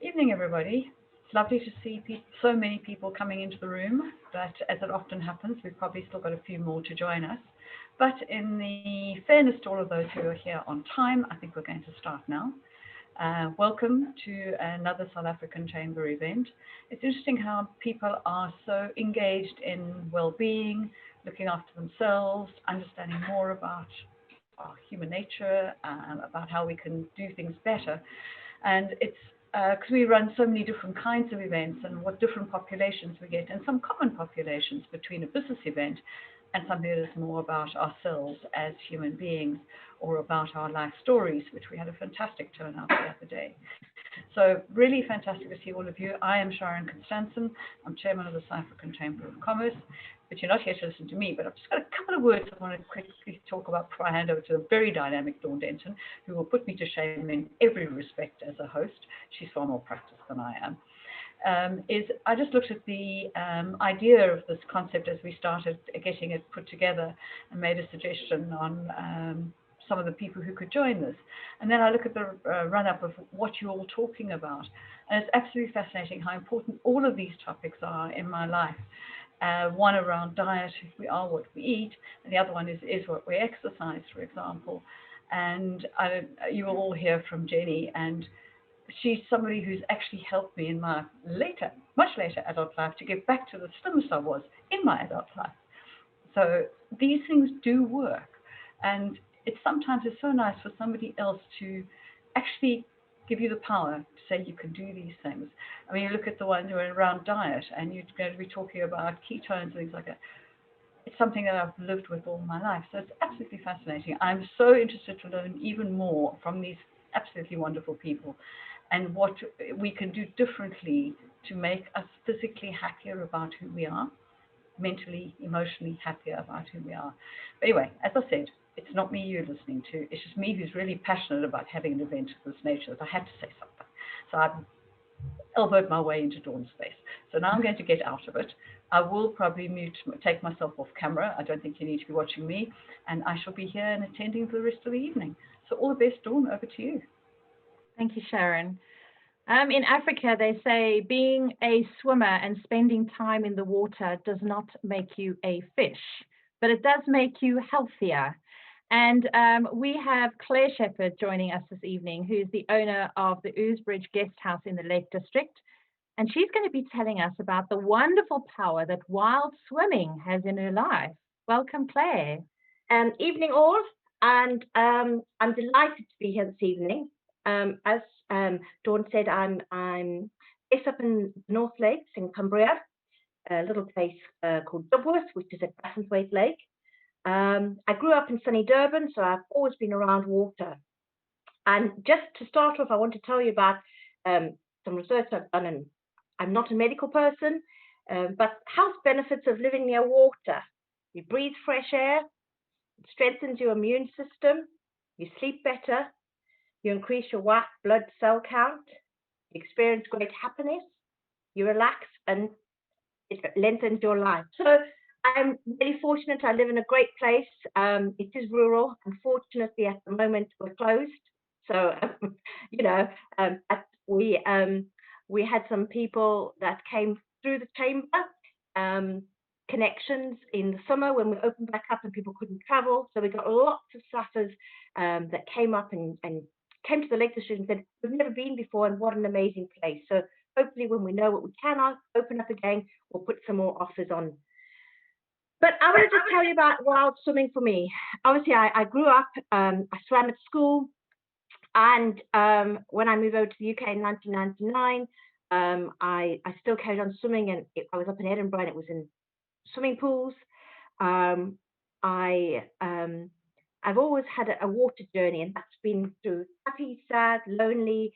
Evening, everybody. It's lovely to see so many people coming into the room, but as it often happens, we've probably still got a few more to join us. But in the fairness to all of those who are here on time, I think we're going to start now. Welcome to another South African Chamber event. It's interesting how people are so engaged in well-being, looking after themselves, understanding more about our human nature, about how we can do things better. And it's because we run so many different kinds of events and what different populations we get, and some common populations between a business event and something that is more about ourselves as human beings or about our life stories, which we had a fantastic turnout the other day. So really fantastic to see all of you. I am Sharon Constanson. I'm chairman of the South African Chamber of Commerce, but you're not here to listen to me, but I've just got a couple of words I want to quickly talk about before I hand over to the very dynamic Dawn Denton, who will put me to shame in every respect as a host. She's far more practiced than I am. I just looked at the idea of this concept as we started getting it put together and made a suggestion on some of the people who could join this. And then I look at the run-up of what you're all talking about. And it's absolutely fascinating how important all of these topics are in my life. One around diet, we are what we eat, and the other one is what we exercise, for example. And you will all hear from Jenny, and she's somebody who's actually helped me in my much later adult life to get back to the slimmest I was in my adult life. So these things do work, and sometimes it's so nice for somebody else to actually give you the power to say you can do these things. I mean, you look at the ones who are around diet, and you're going to be talking about ketones and things like that. It's something that I've lived with all my life, so it's absolutely fascinating. I'm so interested to learn even more from these absolutely wonderful people and what we can do differently to make us physically happier about who we are, mentally, emotionally happier about who we are. But anyway, as I said, it's not me you're listening to. It's just me who's really passionate about having an event of this nature that I had to say something. So I've elbowed my way into Dawn's space. So now I'm going to get out of it. I will probably take myself off camera. I don't think you need to be watching me. And I shall be here and attending for the rest of the evening. So all the best, Dawn. Over to you. Thank you, Sharon. In Africa, they say being a swimmer and spending time in the water does not make you a fish, but it does make you healthier. And we have Claire Shepherd joining us this evening, who's the owner of the Ouse Bridge Guest House in the Lake District. And she's going to be telling us about the wonderful power that wild swimming has in her life. Welcome, Claire. Evening all, and I'm delighted to be here this evening. As Dawn said, I'm based up in North Lakes in Cumbria, a little place called Dubworth, which is a Brassenswaite Lake. I grew up in sunny Durban, so I've always been around water. And just to start off, I want to tell you about some research I've done, and I'm not a medical person, but health benefits of living near water. You breathe fresh air, it strengthens your immune system, you sleep better, you increase your white blood cell count, you experience great happiness, you relax, and it lengthens your life. So I'm really fortunate. I live in a great place. It is rural. Unfortunately, at the moment, we're closed. So, we had some people that came through the chamber, connections in the summer when we opened back up and people couldn't travel. So we got lots of slatters that came up and came to the Lake District and said, we've never been before, and what an amazing place. So hopefully when we know what we can open up again, we'll put some more offers on. But I want to just tell you about wild swimming for me. Obviously, I grew up, I swam at school, and when I moved over to the UK in 1999, I still carried on swimming, and I was up in Edinburgh, and it was in swimming pools. I've always had a water journey, and that's been through happy, sad, lonely,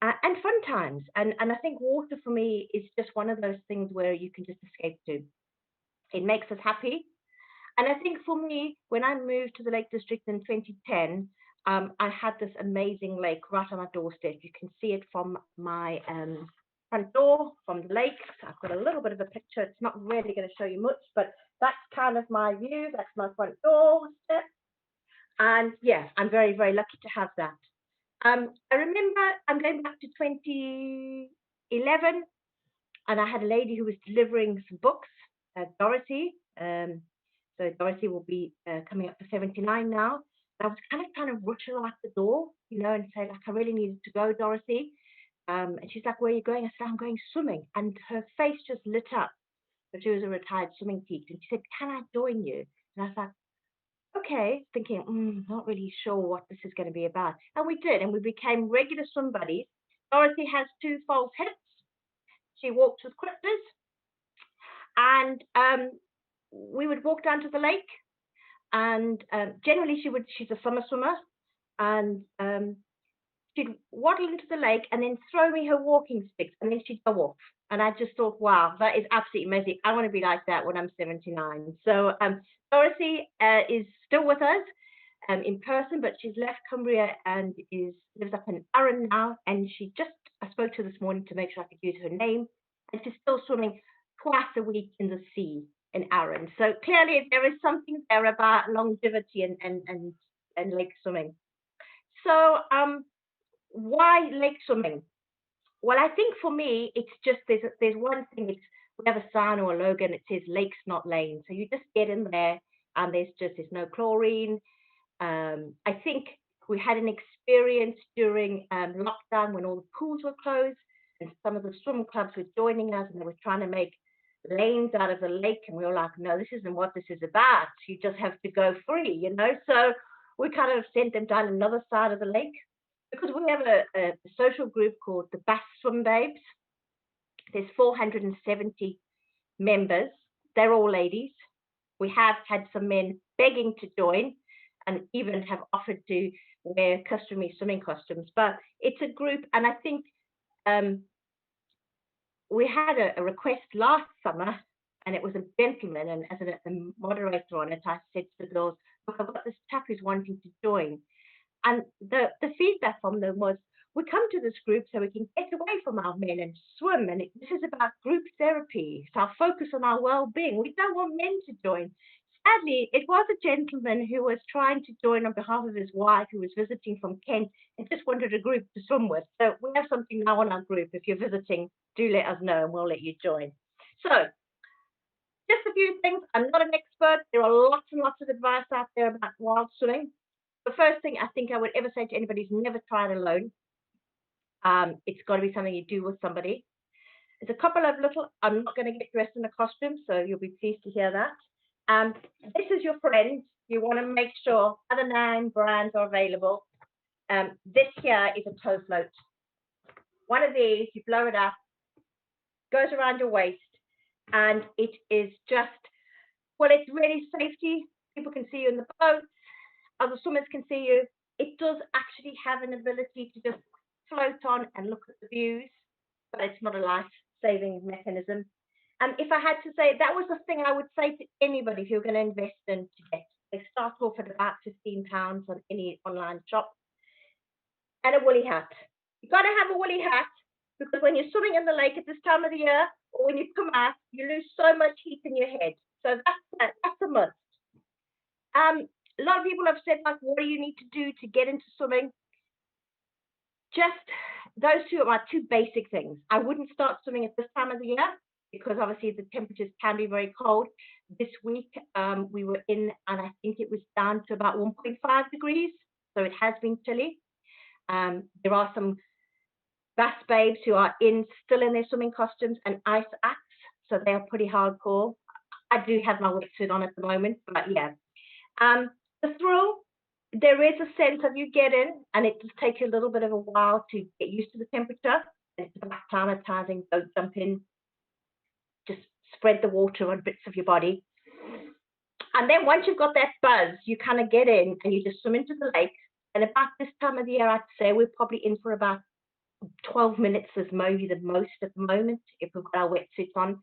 and fun times. And I think water for me is just one of those things where you can just escape to. It makes us happy. And I think for me, when I moved to the Lake District in 2010, I had this amazing lake right on my doorstep. You can see it from my front door, from the lake. I've got a little bit of a picture. It's not really going to show you much, but that's kind of my view. That's my front doorstep. And yeah, I'm very, very lucky to have that. I remember I'm going back to 2011, and I had a lady who was delivering some books, Dorothy. So Dorothy will be coming up to 79 now. And I was kind of trying to rush her out the door, and say, like, I really needed to go, Dorothy. And she's like, where are you going? I said, I'm going swimming. And her face just lit up. But she was a retired swimming teacher. And she said, can I join you? And I was like, okay, thinking, not really sure what this is going to be about. And we did, and we became regular swim buddies. Dorothy has 2 false hips. She walks with crutches. And we would walk down to the lake. And generally, she's a summer swimmer. And she'd waddle into the lake and then throw me her walking sticks, and then she'd go off. And I just thought, wow, that is absolutely amazing. I want to be like that when I'm 79. So Dorothy is still with us in person, but she's left Cumbria and lives up in Arran now. And I spoke to her this morning to make sure I could use her name. And she's still swimming twice a week in the sea in Arran. So clearly there is something there about longevity and lake swimming. So why lake swimming? Well, I think for me, it's just there's one thing. We have a sign or a logo, and it says lakes, not lanes. So you just get in there, and there's no chlorine. I think we had an experience during lockdown when all the pools were closed, and some of the swim clubs were joining us, and they were trying to make lanes out of the lake, and we were like, no, this isn't what this is about. You just have to go free, So we kind of sent them down another side of the lake. Because we have a social group called the Bass Swim Babes. There's 470 members. They're all ladies. We have had some men begging to join and even have offered to wear customary swimming costumes. But it's a group, and I think we had a request last summer, and it was a gentleman, and as a moderator on it, I said to the girls, look, I've got this chap who's wanting to join. And the feedback from them was, we come to this group so we can get away from our men and swim. And this is about group therapy. It's our focus on our well-being. We don't want men to join. Sadly, it was a gentleman who was trying to join on behalf of his wife, who was visiting from Kent, and just wanted a group to swim with. So we have something now on our group. If you're visiting, do let us know and we'll let you join. So just a few things. I'm not an expert. There are lots and lots of advice out there about wild swimming. The first thing I think I would ever say to anybody is never try it alone. It's got to be something you do with somebody. There's a couple of I'm not going to get dressed in a costume, so you'll be pleased to hear that. This is your friend. You want to make sure other 9 brands are available. This here is a toe float. One of these, you blow it up, goes around your waist, and it is just, well, it's really safety. People can see you in the boat. Other swimmers can see you. It does actually have an ability to just float on and look at the views, but it's not a life-saving mechanism. And if I had to say, that was the thing I would say to anybody who are going to invest in to get. They start off at about £15 on any online shop. And a woolly hat. You've got to have a woolly hat, because when you're swimming in the lake at this time of the year, or when you come out, you lose so much heat in your head. So that's a must. A lot of people have said, like, what do you need to do to get into swimming? Just those two are 2 basic things. I wouldn't start swimming at this time of the year because obviously the temperatures can be very cold. This week we were in, and I think it was down to about 1.5 degrees. So it has been chilly. There are some Bass babes who are still in their swimming costumes and ice axe. So they are pretty hardcore. I do have my wetsuit on at the moment, but yeah. The thrill, there is a sense of you get in, and it just takes you a little bit of a while to get used to the temperature. And it's about acclimatizing. Don't jump in. Just spread the water on bits of your body. And then once you've got that buzz, you kind of get in and you just swim into the lake. And about this time of the year, I'd say we're probably in for about 12 minutes is maybe the most at the moment if we've got our wetsuits on.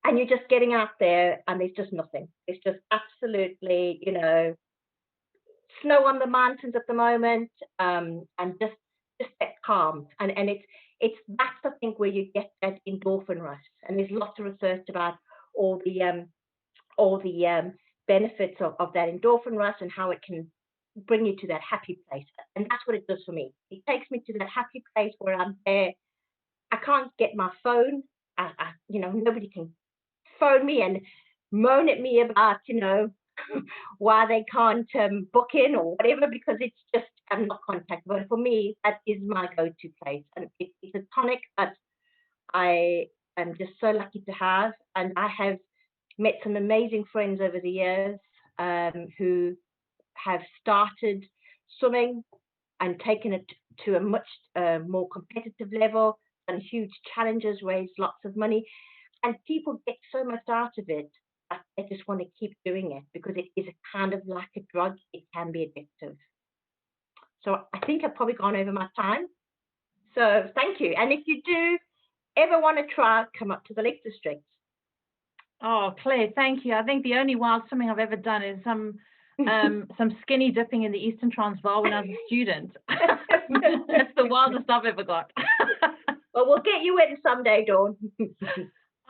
And you're just getting out there and there's just nothing. It's just absolutely, snow on the mountains at the moment, and just that calm. And that's I think where you get that endorphin rush. And there's lots of research about all the benefits of that endorphin rush and how it can bring you to that happy place. And that's what it does for me. It takes me to that happy place where I'm there. I can't get my phone. Nobody can phone me and moan at me about, why they can't book in or whatever, because it's just, I'm not contactable. But for me, that is my go-to place. And it's a tonic that I am just so lucky to have. And I have met some amazing friends over the years who have started swimming and taken it to a much more competitive level, done huge challenges, raised lots of money. And people get so much out of it that they just want to keep doing it because it is a kind of like a drug. It can be addictive. So I think I've probably gone over my time. So thank you. And if you do ever want to try, come up to the Lake District. Oh, Claire, thank you. I think the only wild swimming I've ever done is some skinny dipping in the Eastern Transvaal when I was a student. That's the wildest I've ever got. Well, we'll get you in someday, Dawn.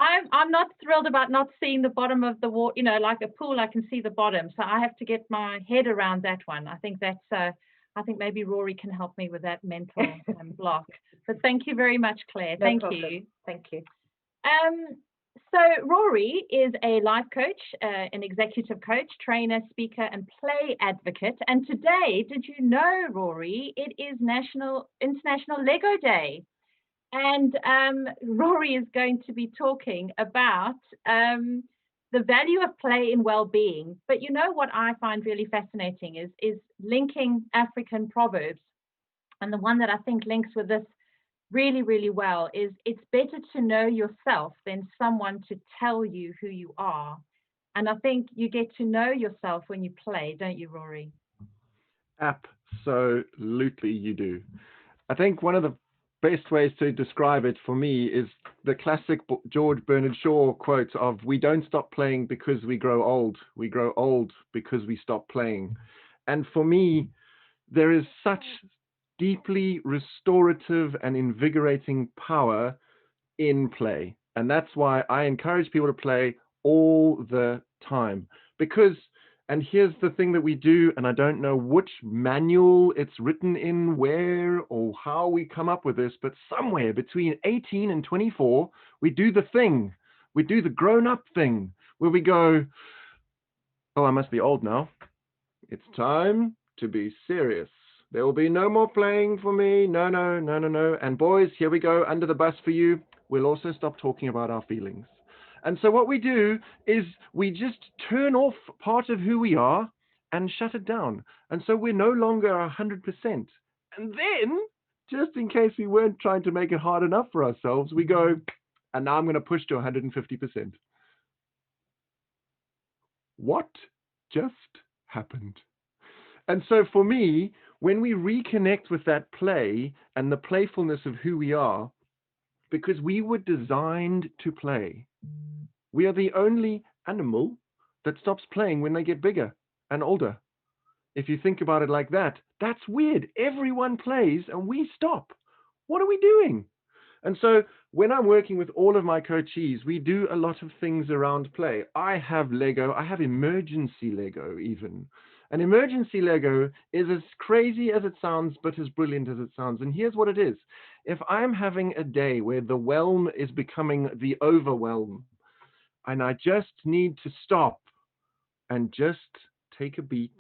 I'm not thrilled about not seeing the bottom of the water. Like a pool, I can see the bottom, so I have to get my head around that one. I think that's. I think maybe Rory can help me with that mental block. But thank you very much, Claire. No thank problem. you. Thank you. So Rory is a life coach, an executive coach, trainer, speaker, and play advocate. And today, did you know, Rory, it is International Lego Day. And Rory is going to be talking about the value of play in well-being. But what I find really fascinating is linking African proverbs. And the one that I think links with this really, really well is it's better to know yourself than someone to tell you who you are. And I think you get to know yourself when you play, don't you, Rory? Absolutely, you do. I think one of the best ways to describe it for me is the classic George Bernard Shaw quote of, "We don't stop playing because we grow old. We grow old because we stop playing." And for me, there is such deeply restorative and invigorating power in play. And that's why I encourage people to play all the time. Because, and here's the thing that we do, and I don't know which manual it's written in, where or how we come up with this, but somewhere between 18 and 24, we do the thing. We do the grown-up thing where we go, "Oh, I must be old now. It's time to be serious. There will be no more playing for me. No, no, no, no, no. And boys, here we go, under the bus for you. We'll also stop talking about our feelings." And so what we do is we just turn off part of who we are and shut it down. And so we're no longer 100%. And then, just in case we weren't trying to make it hard enough for ourselves, we go, "And now I'm going to push to 150%. What just happened? And so for me, when we reconnect with that play and the playfulness of who we are, because we were designed to play, we are the only animal that stops playing when they get bigger and older. If you think about it like that, that's weird. Everyone plays and we stop. What are we doing? And so when I'm working with all of my coachees, we do a lot of things around play. I have Lego. I have emergency Lego even. An emergency Lego is as crazy as it sounds, but as brilliant as it sounds. And here's what it is. If I'm having a day where the whelm is becoming the overwhelm, and I just need to stop and just take a beat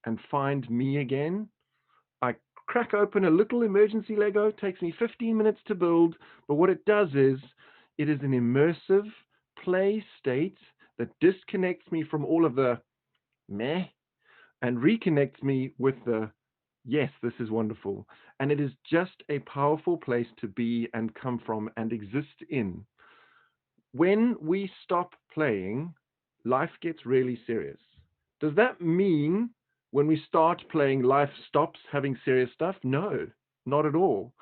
and find me again, I crack open a little emergency Lego. It takes me 15 minutes to build, but what it does is it is an immersive play state that disconnects me from all of the meh and reconnects me with the yes, this is wonderful. And it is just a powerful place to be and come from and exist in. When we stop playing, life gets really serious. Does that mean when we start playing, life stops having serious stuff? No, not at all.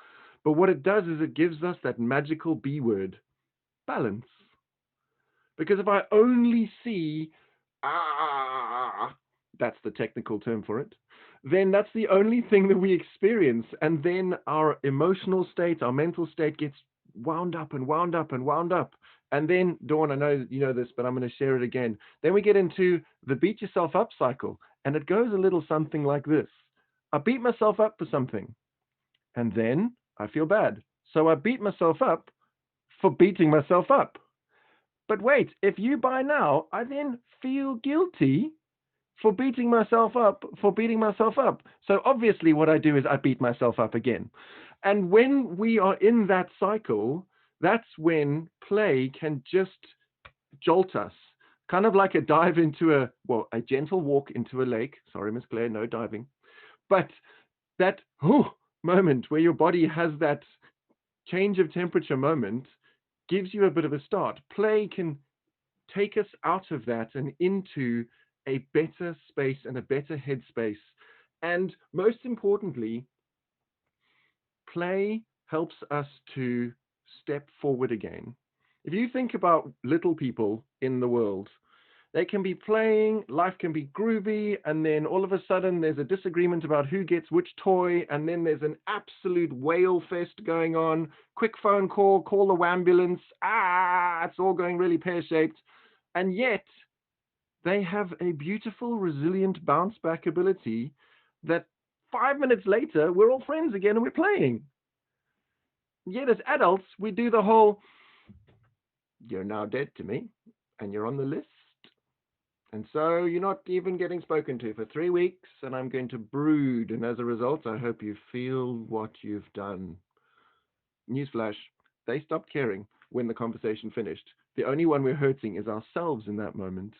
But what it does is it gives us that magical B word, balance. Because if I only see, that's the technical term for it, then that's the only thing that we experience. And then our emotional state, our mental state gets wound up and wound up and wound up. And then, Dawn, I know that you know this, but I'm going to share it again. Then we get into the beat yourself up cycle. And it goes a little something like this. I beat myself up for something, and then I feel bad. So I beat myself up for beating myself up. But wait, if you buy now, I then feel guilty for beating myself up, for beating myself up. So obviously what I do is I beat myself up again. And when we are in that cycle, that's when play can just jolt us. Kind of like a dive into a gentle walk into a lake. Sorry, Miss Claire, no diving. But that moment where your body has that change of temperature moment gives you a bit of a start. Play can take us out of that and into a better space and a better headspace. And most importantly, play helps us to step forward again. If you think about little people in the world, they can be playing, life can be groovy, and then all of a sudden there's a disagreement about who gets which toy, and then there's an absolute wail fest going on. Quick phone call, call the ambulance. It's all going really pear-shaped. And yet they have a beautiful, resilient bounce back ability that 5 minutes later, we're all friends again and we're playing. Yet as adults, we do the whole, you're now dead to me, and you're on the list. And so you're not even getting spoken to for 3 weeks, and I'm going to brood. And as a result, I hope you feel what you've done. Newsflash, they stopped caring when the conversation finished. The only one we're hurting is ourselves in that moment.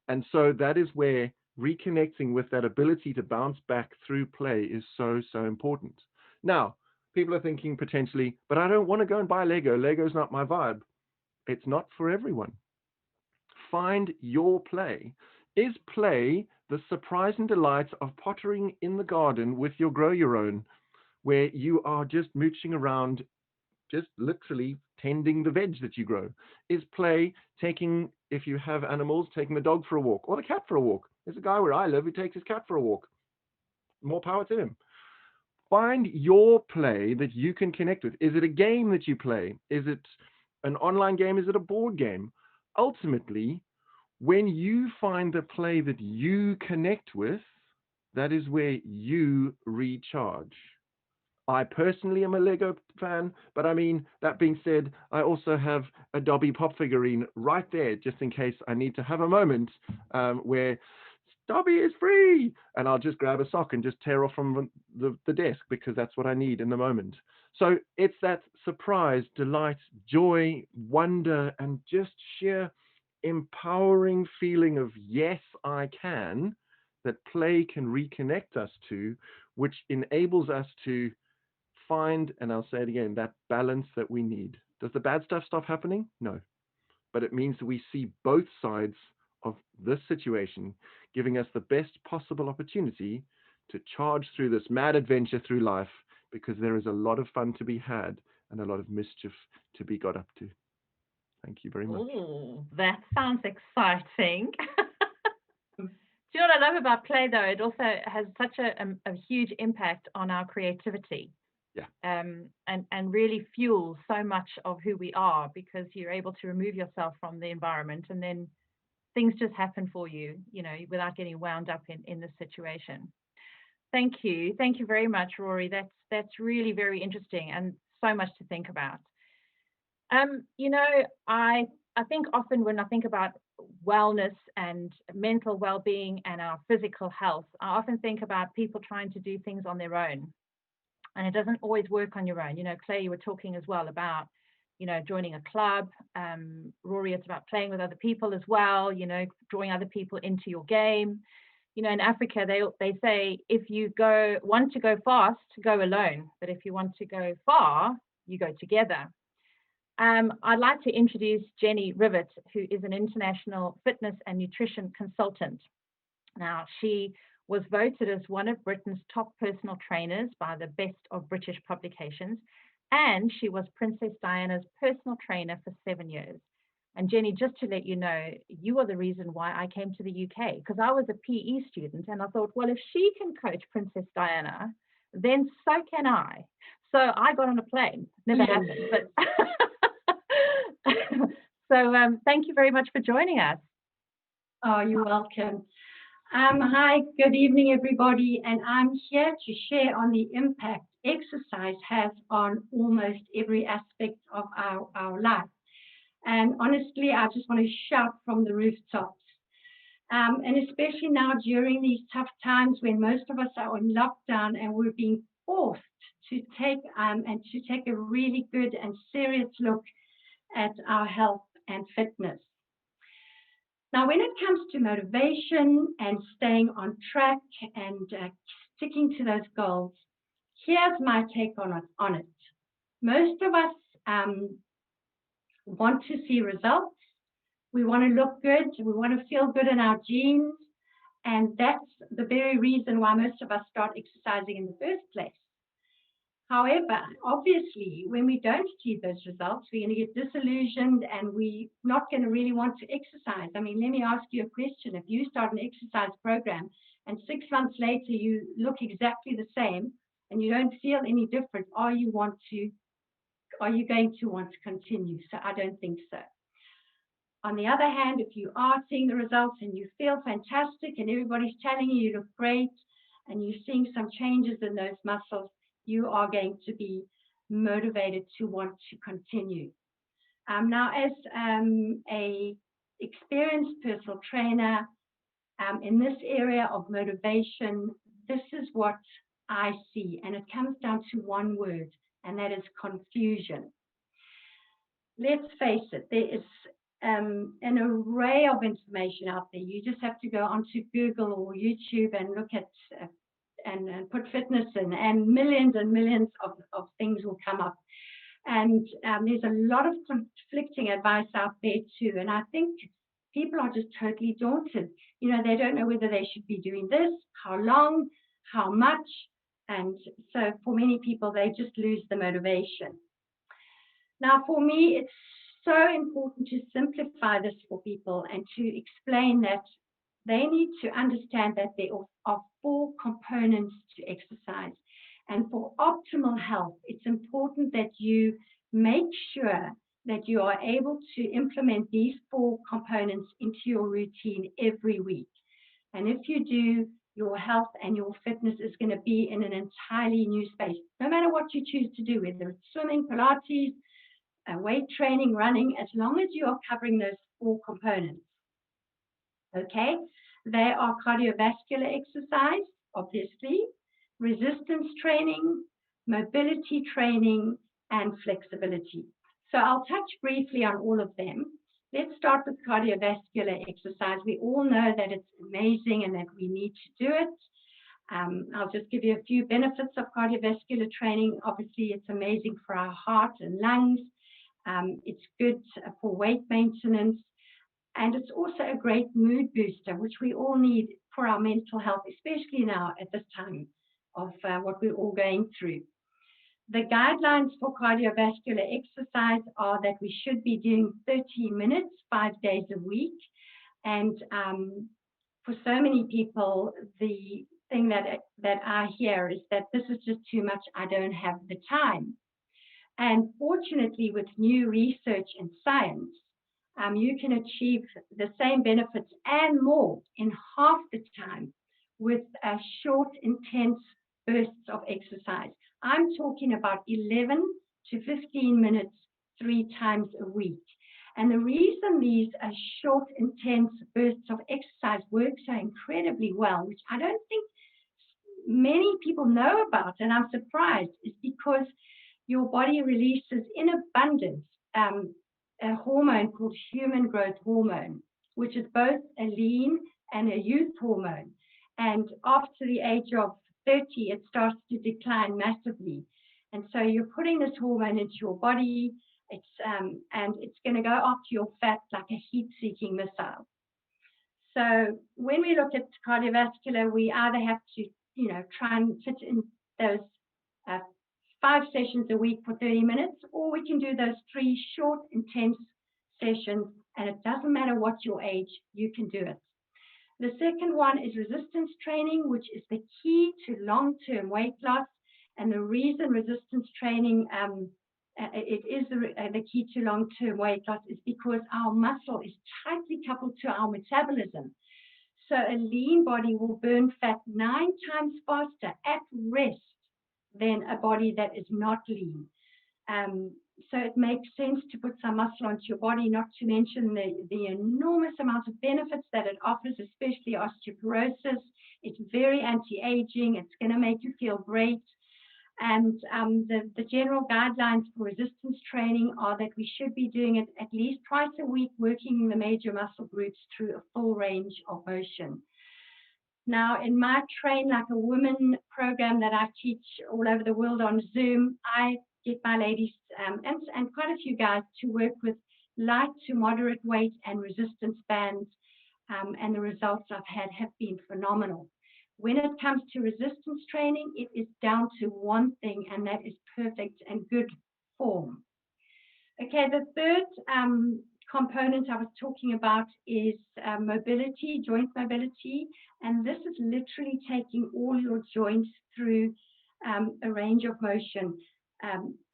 And so that is where reconnecting with that ability to bounce back through play is so, so important. Now, people are thinking potentially, but I don't want to go and buy Lego. Lego's not my vibe. It's not for everyone. Find your play. Is play the surprise and delight of pottering in the garden with your grow your own, where you are just mooching around, just literally tending the veg that you grow? Is play taking, if you have animals, taking the dog for a walk or the cat for a walk? There's a guy where I live who takes his cat for a walk. More power to him. Find your play that you can connect with. Is it a game that you play? Is it an online game? Is it a board game? Ultimately, when you find the play that you connect with, that is where you recharge. I personally am a Lego fan, but I mean, that being said, I also have a Dobby pop figurine right there, just in case I need to have a moment where Dobby is free, and I'll just grab a sock and just tear off from the desk because that's what I need in the moment. So it's that surprise, delight, joy, wonder, and just sheer empowering feeling of yes, I can, that play can reconnect us to, which enables us to find, and I'll say it again, that balance that we need. Does the bad stuff stop happening? No. But it means that we see both sides of this situation, giving us the best possible opportunity to charge through this mad adventure through life, because there is a lot of fun to be had and a lot of mischief to be got up to. Thank you very much. Ooh, that sounds exciting. Do you know what I love about play, though? It also has such a huge impact on our creativity. Yeah. And really fuels so much of who we are, because you're able to remove yourself from the environment, and then things just happen for you, you know, without getting wound up in this situation. Thank you very much, Rory. That's really very interesting and so much to think about. You know, I think often when I think about wellness and mental well-being and our physical health, I often think about people trying to do things on their own. And it doesn't always work on your own. You know, Claire, you were talking as well about, you know, joining a club. Rory, it's about playing with other people as well, you know, drawing other people into your game. You know, in Africa, they say, if you want to go fast, go alone. But if you want to go far, you go together. I'd like to introduce Jenny Rivet, who is an international fitness and nutrition consultant. Now, she was voted as one of Britain's top personal trainers by the Best of British publications, and she was Princess Diana's personal trainer for 7 years. And Jenny, just to let you know, you are the reason why I came to the UK, because I was a PE student, and I thought, well, if she can coach Princess Diana, then so can I. So I got on a plane. Never happened, but so thank you very much for joining us. Oh, you're welcome. Hi, good evening, everybody, and I'm here to share on the impact exercise has on almost every aspect of our life. And honestly, I just want to shout from the rooftops. And especially now during these tough times when most of us are in lockdown and we're being forced to take a really good and serious look at our health and fitness. Now, when it comes to motivation and staying on track and sticking to those goals, here's my take on it. Most of us want to see results. We want to look good. We want to feel good in our jeans. And that's the very reason why most of us start exercising in the first place. However, obviously, when we don't see those results, we're going to get disillusioned and we're not going to really want to exercise. I mean, let me ask you a question. If you start an exercise program and 6 months later you look exactly the same and you don't feel any different, are you going to want to continue? So I don't think so. On the other hand, if you are seeing the results and you feel fantastic and everybody's telling you you look great and you're seeing some changes in those muscles, you are going to be motivated to want to continue. Now, as a experienced personal trainer in this area of motivation, this is what I see, and it comes down to one word, and that is confusion. Let's face it, there is an array of information out there. You just have to go onto Google or YouTube and look at and put fitness in, and millions of things will come up. And there's a lot of conflicting advice out there too. And I think people are just totally daunted. You know, they don't know whether they should be doing this, how long, how much. And so for many people, they just lose the motivation. Now, for me, it's so important to simplify this for people and to explain that they need to understand that there are 4 components to exercise. And for optimal health, it's important that you make sure that you are able to implement these 4 components into your routine every week. And if you do, your health and your fitness is going to be in an entirely new space, no matter what you choose to do, whether it's swimming, Pilates, weight training, running, as long as you are covering those 4 components. Okay, they are cardiovascular exercise, obviously, resistance training, mobility training, and flexibility. So I'll touch briefly on all of them. Let's start with cardiovascular exercise. We all know that it's amazing and that we need to do it. I'll just give you a few benefits of cardiovascular training. Obviously, it's amazing for our heart and lungs. It's good for weight maintenance. And it's also a great mood booster, which we all need for our mental health, especially now at this time of what we're all going through. The guidelines for cardiovascular exercise are that we should be doing 30 minutes, 5 days a week. And for so many people, the thing that I hear is that this is just too much, I don't have the time. And fortunately, with new research and science, you can achieve the same benefits and more in half the time with short, intense bursts of exercise. I'm talking about 11 to 15 minutes 3 times a week. And the reason these short, intense bursts of exercise work so incredibly well, which I don't think many people know about, and I'm surprised, is because your body releases in abundance a hormone called human growth hormone, which is both a lean and a youth hormone. And after the age of 30, it starts to decline massively. And so you're putting this hormone into your body, and it's going to go after your fat like a heat-seeking missile. So when we look at cardiovascular, we either have to, try and fit in those 5 sessions a week for 30 minutes, or we can do those 3 short, intense sessions, and it doesn't matter what your age, you can do it. The second one is resistance training, which is the key to long-term weight loss. And the reason resistance training it is the key to long-term weight loss is because our muscle is tightly coupled to our metabolism. So a lean body will burn fat 9 times faster at rest than a body that is not lean. So it makes sense to put some muscle onto your body, not to mention the enormous amount of benefits that it offers, especially osteoporosis. It's very anti-aging. It's going to make you feel great. And the general guidelines for resistance training are that we should be doing it at least twice a week, working the major muscle groups through a full range of motion. Now, in my Train Like a Woman program that I teach all over the world on Zoom, I get my ladies and quite a few guys to work with light to moderate weight and resistance bands, and the results I've had have been phenomenal. When it comes to resistance training, it is down to one thing, and that is perfect and good form. Okay, the third component I was talking about is mobility, joint mobility, and this is literally taking all your joints through a range of motion.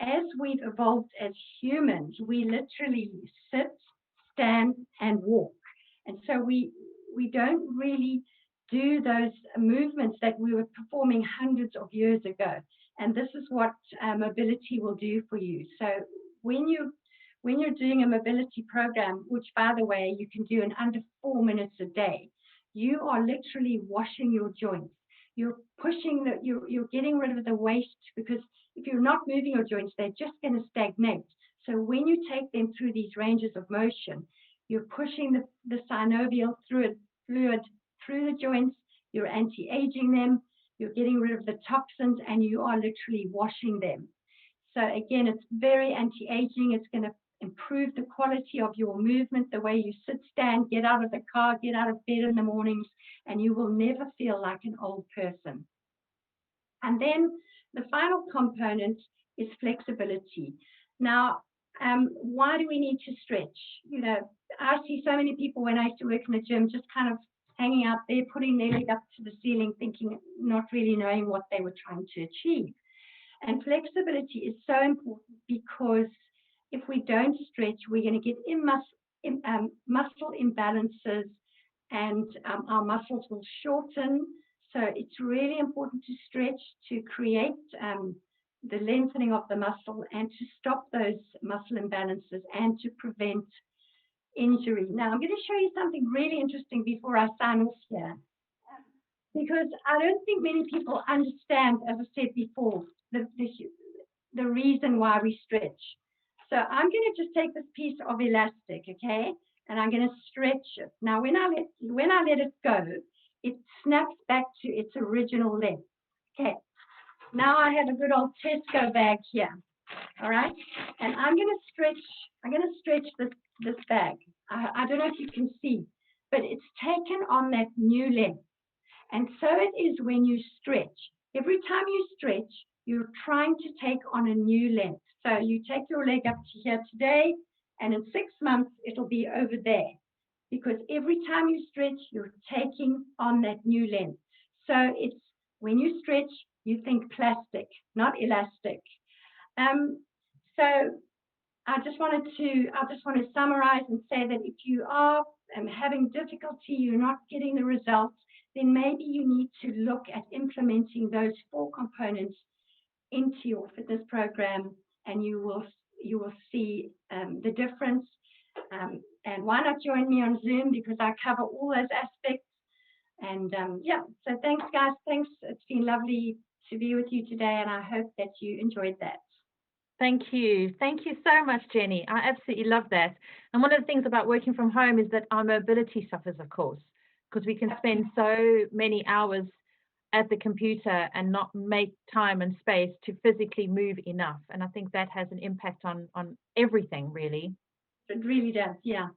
As we've evolved as humans, we literally sit, stand, and walk. And so we don't really do those movements that we were performing hundreds of years ago. And this is what mobility will do for you. So when you're doing a mobility program, which by the way, you can do in under 4 minutes a day, you are literally washing your joints. You're pushing you're getting rid of the waste, because if you're not moving your joints, they're just going to stagnate. So when you take them through these ranges of motion, you're pushing the synovial fluid through the joints, you're anti-aging them, you're getting rid of the toxins, and you are literally washing them. So again, it's very anti-aging. It's going to improve the quality of your movement, the way you sit, stand, get out of the car, get out of bed in the mornings, and you will never feel like an old person. And then the final component is flexibility. Now, why do we need to stretch? You know, I see so many people when I used to work in the gym just kind of hanging out there, putting their leg up to the ceiling, thinking, not really knowing what they were trying to achieve. And flexibility is so important, because if we don't stretch, we're going to get muscle imbalances, and our muscles will shorten. So it's really important to stretch to create the lengthening of the muscle and to stop those muscle imbalances and to prevent injury. Now, I'm going to show you something really interesting before I sign off here, because I don't think many people understand, as I said before, the reason why we stretch. So I'm going to just take this piece of elastic, okay, and I'm going to stretch it. Now, when I let it go, it snaps back to its original length. Okay. Now I have a good old Tesco bag here. All right, and I'm going to stretch this bag. I don't know if you can see, but it's taken on that new length. And so it is when you stretch. Every time you stretch, you're trying to take on a new length. So you take your leg up to here today, and in 6 months, it'll be over there. Because every time you stretch, you're taking on that new length. So it's when you stretch, you think plastic, not elastic. So I just want to summarize and say that if you are having difficulty, you're not getting the results, then maybe you need to look at implementing those 4 components into your fitness program, and you will see the difference. And why not join me on Zoom, because I cover all those aspects. And yeah, so thanks guys, thanks. It's been lovely to be with you today, and I hope that you enjoyed that. Thank you so much, Jenny. I absolutely love that. And one of the things about working from home is that our mobility suffers, of course, because we can spend so many hours at the computer and not make time and space to physically move enough. And I think that has an impact on everything, really. It really does, yeah.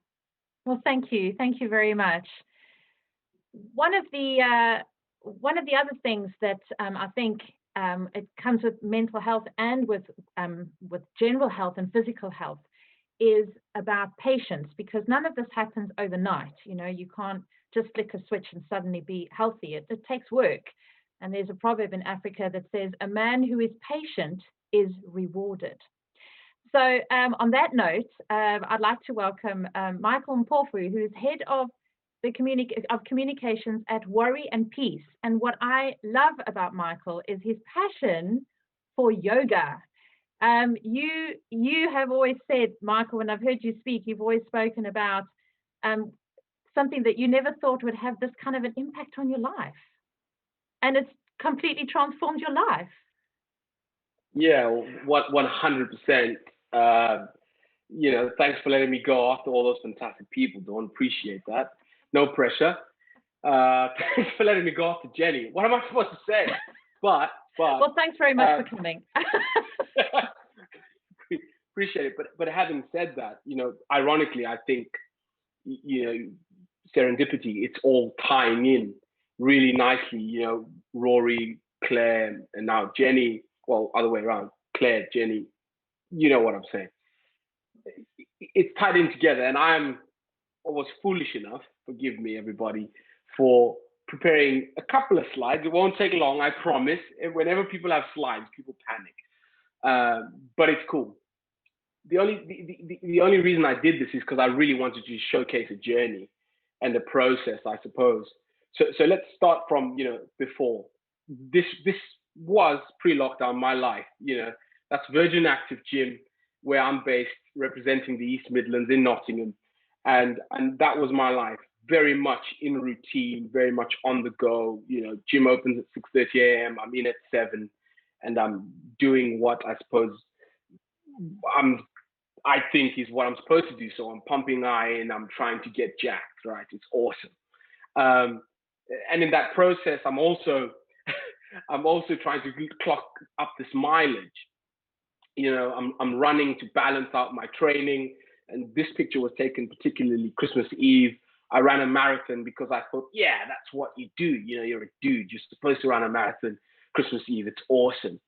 Well, thank you very much. One of the other things that I think it comes with mental health and with general health and physical health is about patience, because none of this happens overnight. You know, you can't just flick a switch and suddenly be healthy. It takes work. And there's a proverb in Africa that says, a man who is patient is rewarded. So on that note, I'd like to welcome Michael Mpofu, who is head of of communications at Worry+Peace. And what I love about Michael is his passion for yoga. You have always said, Michael, when I've heard you speak, you've always spoken about something that you never thought would have this kind of an impact on your life. And it's completely transformed your life. Yeah, 100%. Thanks for letting me go after all those fantastic people. Don't appreciate that. No pressure. Thanks for letting me go after Jenny. What am I supposed to say? But well, thanks very much for coming. Appreciate it. But having said that, ironically, I think, serendipity, it's all tying in really nicely. Rory, Claire, and now Jenny. Well, other way around. Claire, Jenny. You know what I'm saying. It's tied in together, and I was foolish enough, forgive me everybody, for preparing a couple of slides. It won't take long, I promise. Whenever people have slides, people panic. But it's cool. The only reason I did this is because I really wanted to showcase a journey and the process, I suppose. So let's start from before. This was pre-lockdown my life. That's Virgin Active Gym, where I'm based, representing the East Midlands in Nottingham, and that was my life. Very much in routine, very much on the go. Gym opens at 6:30 a.m. I'm in at 7, and I'm doing what I suppose I think is what I'm supposed to do. So I'm pumping iron, I'm trying to get jacked, right? It's awesome. And in that process, I'm also trying to clock up this mileage. I'm running to balance out my training. And this picture was taken particularly Christmas Eve. I ran a marathon because I thought, yeah, that's what you do. You're a dude. You're supposed to run a marathon Christmas Eve. It's awesome.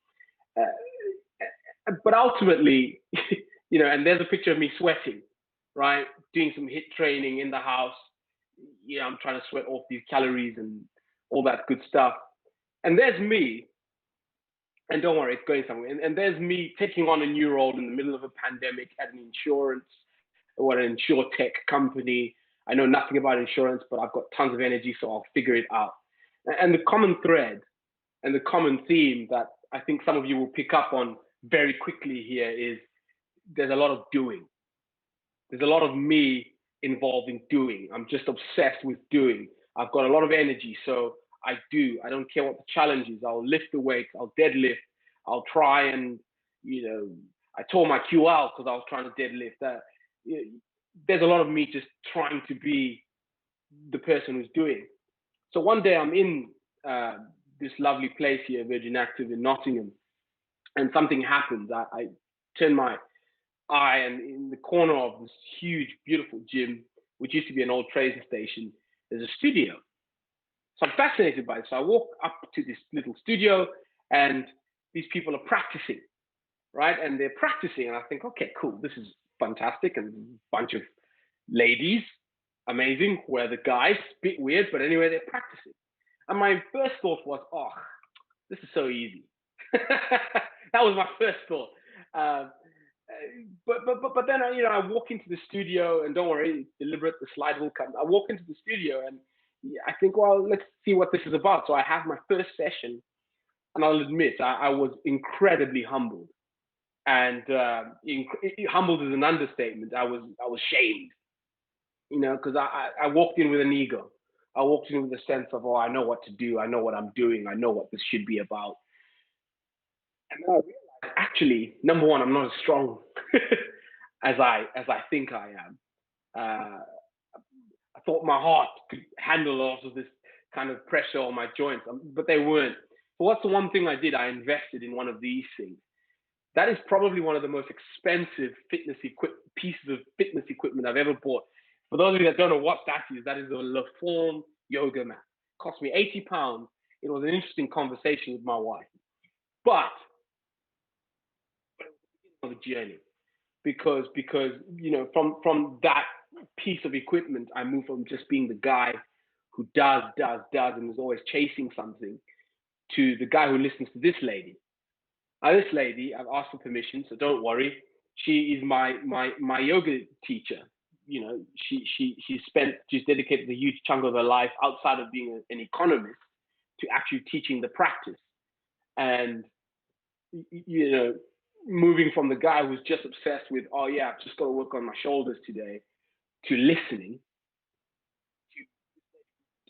But ultimately, and there's a picture of me sweating, right? Doing some HIIT training in the house. I'm trying to sweat off these calories and all that good stuff. And there's me, and don't worry, it's going somewhere. And there's me taking on a new role in the middle of a pandemic at an Insurtech company. I know nothing about insurance, but I've got tons of energy, so I'll figure it out. And the common thread and the common theme that I think some of you will pick up on very quickly here is there's a lot of doing. There's a lot of me involved in doing. I'm just obsessed with doing. I've got a lot of energy, so I do. I don't care what the challenge is. I'll lift the weights, I'll deadlift, I'll try and, I tore my QL because I was trying to deadlift that. There's a lot of me just trying to be the person who's doing. So one day I'm in this lovely place here, Virgin Active in Nottingham, and something happens. I turn my eye, and in the corner of this huge, beautiful gym, which used to be an old train station, there's a studio. So I'm fascinated by it. So I walk up to this little studio, and these people are practicing, right? And they're practicing, and I think, okay, cool, this is fantastic. And a bunch of ladies, amazing, where the guys, bit weird, but anyway, they're practicing. And my first thought was, oh, this is so easy. That was my first thought. But then I walk into the studio, and don't worry, it's deliberate, the slide will come. I walk into the studio, and I think, well, let's see what this is about. So I have my first session, and I'll admit I was incredibly humbled. And humbled is an understatement. I was shamed, because I walked in with an ego. I walked in with a sense of, oh, I know what to do. I know what I'm doing. I know what this should be about. And then I realized, actually, number one, I'm not as strong as I think I am. I thought my heart could handle all of this kind of pressure on my joints, but they weren't. So what's the one thing I did? I invested in one of these things. That is probably one of the most expensive pieces of fitness equipment I've ever bought. For those of you that don't know what that is a LaForm yoga mat. It cost me £80. It was an interesting conversation with my wife. But it was the beginning of the journey. Because from that piece of equipment, I moved from just being the guy who does, and is always chasing something, to the guy who listens to this lady. Now, this lady, I've asked for permission, so don't worry. She is my yoga teacher. she's dedicated a huge chunk of her life outside of being an economist to actually teaching the practice. And, moving from the guy who's just obsessed with, oh yeah, I've just got to work on my shoulders today, to listening,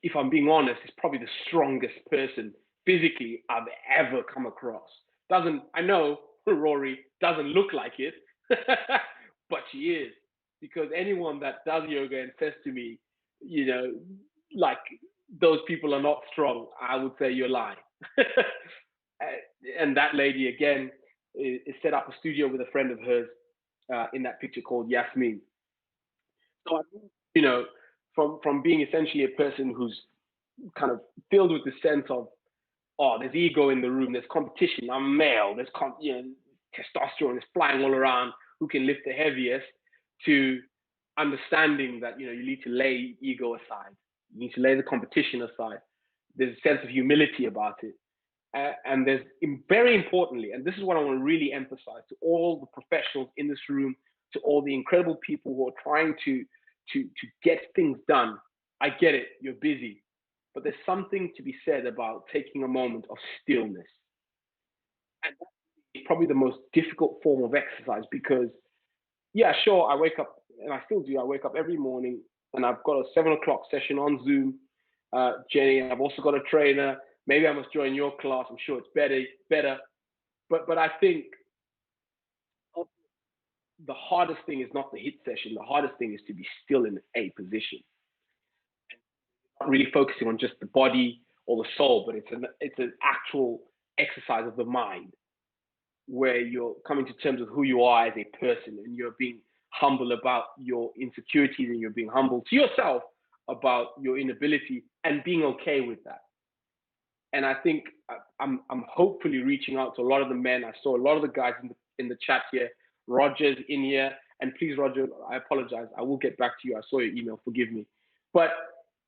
if I'm being honest, is probably the strongest person physically I've ever come across. I know Rory doesn't look like it, but she is. Because anyone that does yoga and says to me, like those people are not strong, I would say you're lying. And that lady, again, is set up a studio with a friend of hers in that picture called Yasmin. So, from being essentially a person who's kind of filled with the sense of, oh, there's ego in the room, there's competition, I'm male, there's testosterone is flying all around, who can lift the heaviest, to understanding that you need to lay ego aside, you need to lay the competition aside. There's a sense of humility about it, and there's, very importantly, and this is what I want to really emphasize to all the professionals in this room, to all the incredible people who are trying to get things done. I get it, you're busy, but there's something to be said about taking a moment of stillness. And that's probably the most difficult form of exercise, because, yeah, sure, I wake up, and I still do, I wake up every morning, and I've got a 7 o'clock session on Zoom, Jenny, and I've also got a trainer. Maybe I must join your class, I'm sure it's better. But I think the hardest thing is not the HIIT session, the hardest thing is to be still in a position. Not really focusing on just the body or the soul, but it's an actual exercise of the mind, where you're coming to terms with who you are as a person, and you're being humble about your insecurities, and you're being humble to yourself about your inability, and being okay with that. And I think I'm hopefully reaching out to a lot of the men. I saw a lot of the guys in the chat here. Roger's in here, and please, Roger, I apologize. I will get back to you. I saw your email. Forgive me. But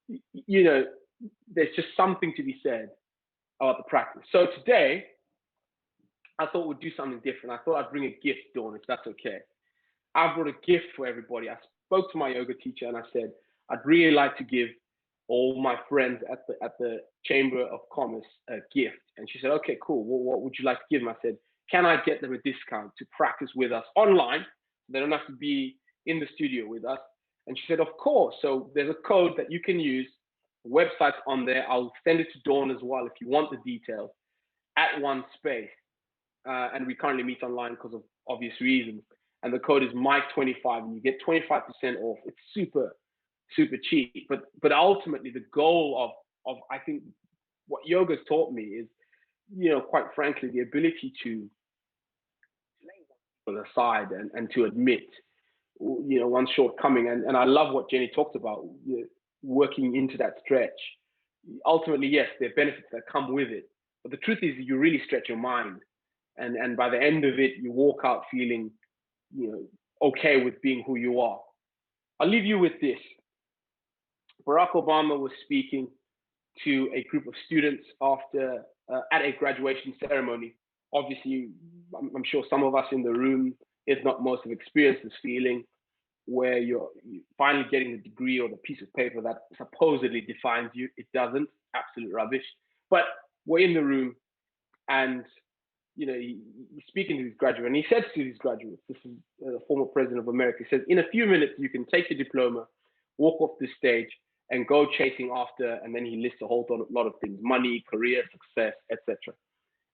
there's just something to be said about the practice. So today, I thought we'd do something different. I thought I'd bring a gift, Dawn, if that's okay. I brought a gift for everybody. I spoke to my yoga teacher and I said, I'd really like to give all my friends at the Chamber of Commerce a gift. And she said, okay, cool. Well, what would you like to give them? I said, can I get them a discount to practice with us online? They don't have to be in the studio with us. And she said, of course. So there's a code that you can use. The website's on there. I'll send it to Dawn as well if you want the details. At one space. And we currently meet online because of obvious reasons. And the code is Mike25, and you get 25% off. It's super, super cheap. But ultimately, the goal of I think what yoga's taught me is, quite frankly, the ability to lay one aside and to admit, one's shortcoming. And I love what Jenny talked about, working into that stretch. Ultimately, yes, there are benefits that come with it. But the truth is, you really stretch your mind. And by the end of it, you walk out feeling, okay with being who you are. I'll leave you with this. Barack Obama was speaking to a group of students at a graduation ceremony. Obviously, I'm sure some of us in the room, if not most, have experienced this feeling where you're finally getting the degree or the piece of paper that supposedly defines you. It doesn't. Absolute rubbish. But we're in the room, and he's speaking to these graduates, and he says to these graduates, this is the former president of America, he says, in a few minutes, you can take your diploma, walk off the stage, and go chasing after, and then he lists a whole lot of things, money, career, success, etc.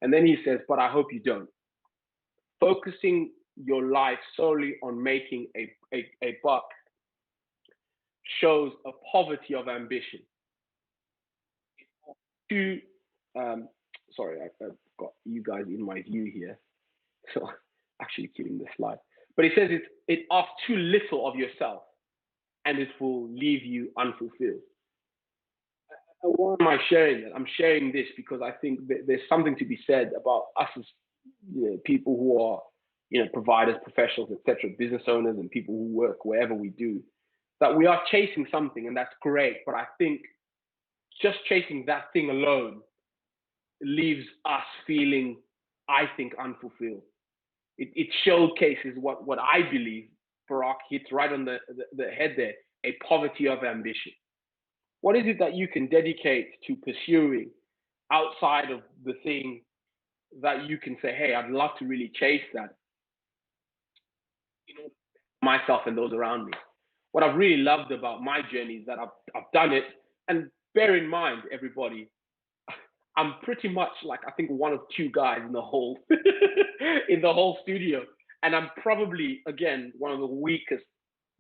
And then he says, but I hope you don't. Focusing your life solely on making a buck shows a poverty of ambition. Sorry, I've got you guys in my view here, so actually killing the slide. But he says it asks too little of yourself, and it will leave you unfulfilled. Why am I sharing that? I'm sharing this because I think that there's something to be said about us as people who are providers, professionals, etc., business owners, and people who work wherever we do, that we are chasing something, and that's great. But I think just chasing that thing alone leaves us feeling, I think, unfulfilled. It showcases what I believe Barack hits right on the head there, a poverty of ambition. What is it that you can dedicate to pursuing outside of the thing that you can say, hey, I'd love to really chase that, you know, myself and those around me. What I've really loved about my journey is that I've done it, and bear in mind, everybody, I'm pretty much like, I think, one of two guys in the whole in the whole studio, and I'm probably, again, one of the weakest,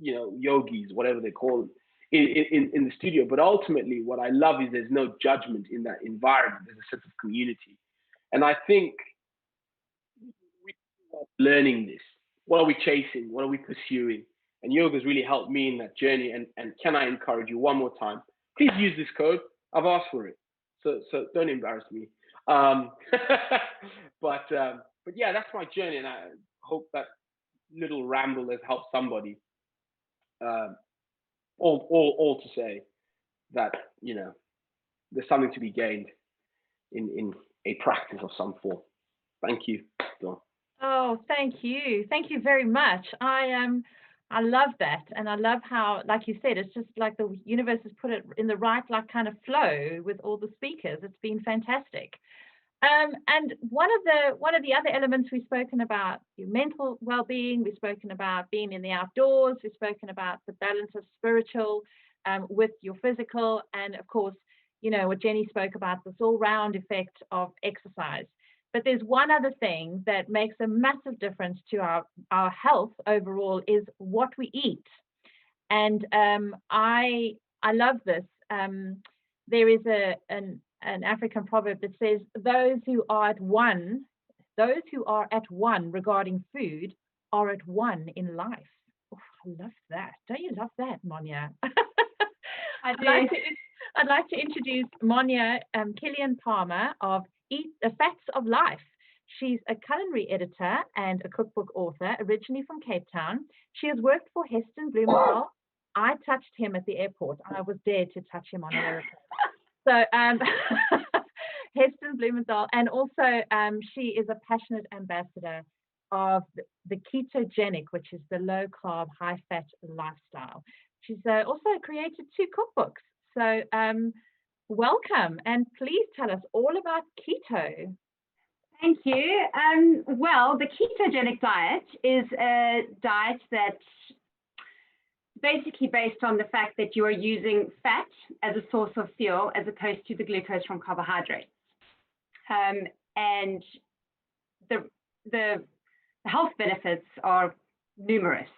you know, yogis, whatever they call them, in the studio. But ultimately, what I love is there's no judgment in that environment. There's a sense of community, and I think we're learning this. What are we chasing? What are we pursuing? And yoga's really helped me in that journey. And can I encourage you one more time? Please use this code. I've asked for it, so don't embarrass me. But yeah, that's my journey, and I hope that little ramble has helped somebody. All to say that, you know, there's something to be gained in a practice of some form. Thank you, Dawn. Oh, thank you very much. I love that, and I love how, like you said, it's just like the universe has put it in the right like kind of flow with all the speakers. It's been fantastic. And one of the other elements we've spoken about, your mental well-being, we've spoken about being in the outdoors, we've spoken about the balance of spiritual with your physical, and of course, you know, what Jenny spoke about, this all-round effect of exercise. But there's one other thing that makes a massive difference to our health overall, is what we eat. And I love this. There is an African proverb that says, those who are at one regarding food are at one in life. Oh, I love that. Don't you love that, Monia? I'd like to introduce Monia Killian Palmer of Facts of Life. She's a culinary editor and a cookbook author, originally from Cape Town. She has worked for Heston Blumenthal. I touched him at the airport. I was dared to touch him on an airplane. So Heston Blumenthal, and also she is a passionate ambassador of the ketogenic, which is the low carb, high fat lifestyle. She's also created 2 cookbooks. So welcome, and please tell us all about keto. Thank you. Well, the ketogenic diet is a diet that's basically based on the fact that you are using fat as a source of fuel as opposed to the glucose from carbohydrates. And the health benefits are numerous.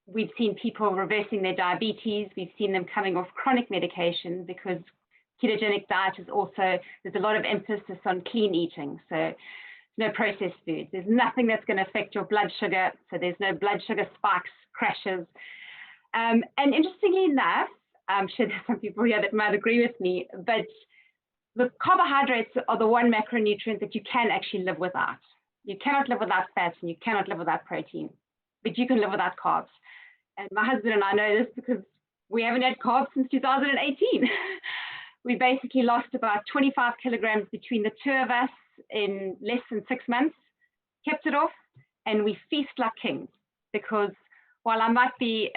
We've seen people reversing their diabetes. We've seen them coming off chronic medication, because ketogenic diet is also, there's a lot of emphasis on clean eating. So no processed foods. There's nothing that's going to affect your blood sugar. So there's no blood sugar spikes, crashes. And interestingly enough, I'm sure there's some people here that might agree with me, but the carbohydrates are the one macronutrient that you can actually live without. You cannot live without fats, and you cannot live without protein, but you can live without carbs. And my husband and I know this because we haven't had carbs since 2018. We basically lost about 25 kilograms between the 2 of us in less than 6 months, kept it off, and we feast like kings, because while I might be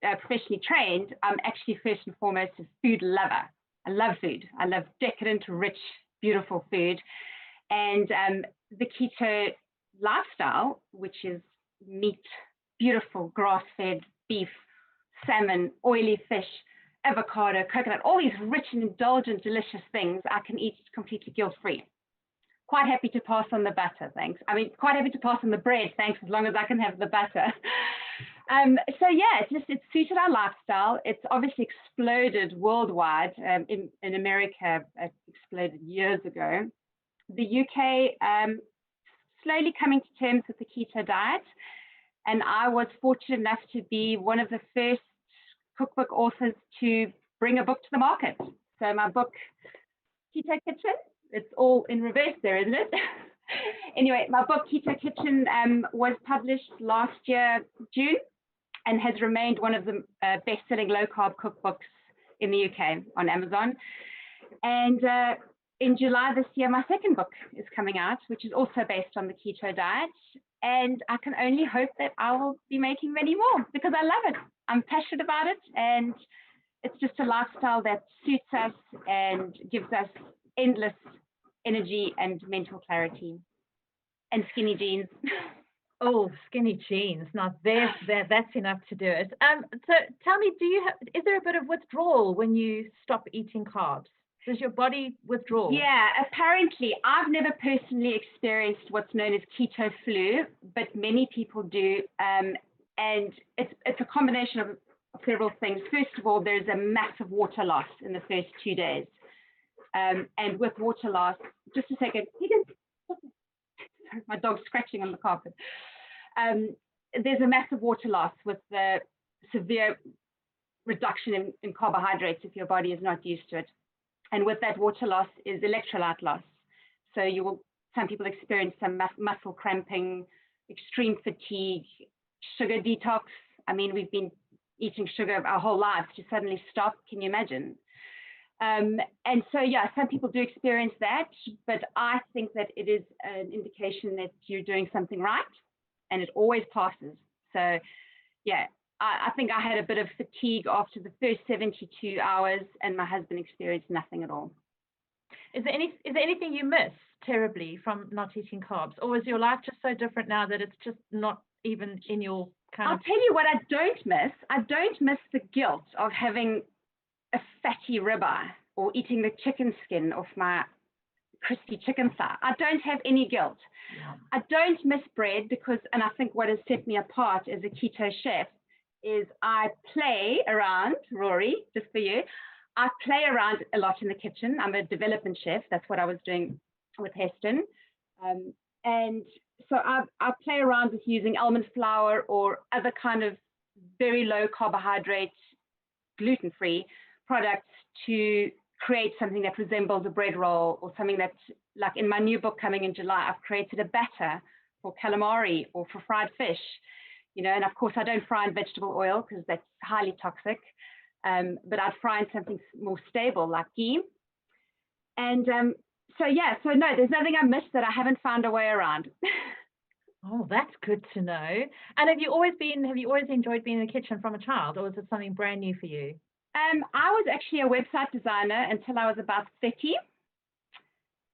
professionally trained, I'm actually first and foremost a food lover. I love food. I love decadent, rich, beautiful food. And the keto lifestyle, which is meat, beautiful grass-fed beef, salmon, oily fish, avocado, coconut, all these rich and indulgent, delicious things I can eat completely guilt-free. Quite happy to pass on the butter, thanks. I mean, quite happy to pass on the bread, thanks, as long as I can have the butter. So yeah, it suited our lifestyle. It's obviously exploded worldwide. In America, it exploded years ago. The UK, slowly coming to terms with the keto diet. And I was fortunate enough to be one of the first cookbook authors to bring a book to the market. So my book, Keto Kitchen, it's all in reverse there, isn't it? Anyway, my book, Keto Kitchen, was published last year, June, and has remained one of the best-selling low-carb cookbooks in the UK on Amazon. And in July this year, my second book is coming out, which is also based on the keto diet. And I can only hope that I will be making many more because I love it. I'm passionate about it, and it's just a lifestyle that suits us and gives us endless energy and mental clarity. And skinny jeans. Oh, skinny jeans. Now that's enough to do it. So tell me, is there a bit of withdrawal when you stop eating carbs? Does your body withdraw? Yeah, apparently. I've never personally experienced what's known as keto flu, but many people do. And it's a combination of several things. First of all, there's a massive water loss in the first 2 days. And with water loss, just a second. My dog's scratching on the carpet. There's a massive water loss with the severe reduction in carbohydrates if your body is not used to it. And with that water loss is electrolyte loss. So some people experience some muscle cramping, extreme fatigue, sugar detox. I mean, we've been eating sugar our whole lives to suddenly stop. Can you imagine? And so, yeah, some people do experience that, but I think that it is an indication that you're doing something right, and it always passes. So, yeah, I think I had a bit of fatigue after the first 72 hours, and my husband experienced nothing at all. Is there anything you miss terribly from not eating carbs, or is your life just so different now that it's just not even in your kind I'll tell you what I don't miss. I don't miss the guilt of having a fatty ribeye or eating the chicken skin off my crispy chicken thigh. I don't have any guilt. Yeah. I don't miss bread because, and I think what has set me apart as a keto chef is I play around, Rory, just for you, I play around a lot in the kitchen. I'm a development chef. That's what I was doing with Heston. And so I play around with using almond flour or other kind of very low carbohydrate, gluten-free products to create something that resembles a bread roll, or something that, like in my new book coming in July, I've created a batter for calamari or for fried fish, and of course I don't fry in vegetable oil because that's highly toxic, but I'd fry in something more stable like ghee. And so no, there's nothing I missed that I haven't found a way around. Oh, that's good to know. And have you always enjoyed being in the kitchen from a child, or was it something brand new for you? I was actually a website designer until I was about 30.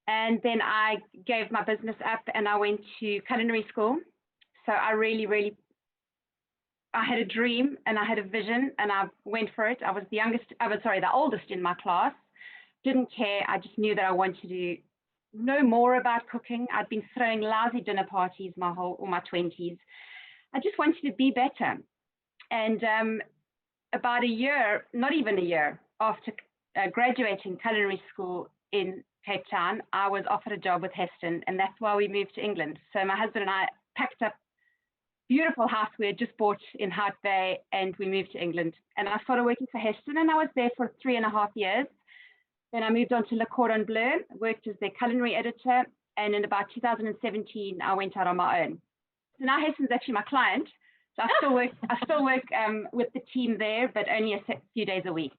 And then I gave my business up and I went to culinary school. So I really, I had a dream and I had a vision and I went for it. I was the oldest in my class. Didn't care. I just knew that I wanted to know more about cooking. I'd been throwing lousy dinner parties all my 20s. I just wanted to be better. And about a year, not even a year, after graduating culinary school in Cape Town, I was offered a job with Heston, and that's why we moved to England. So my husband and I packed up beautiful house we had just bought in Hout Bay, and we moved to England. And I started working for Heston, and I was there for 3.5 years. Then I moved on to Le Cordon Bleu, worked as their culinary editor, and in about 2017, I went out on my own. So now Heston's actually my client. So I still work with the team there, but only a few days a week.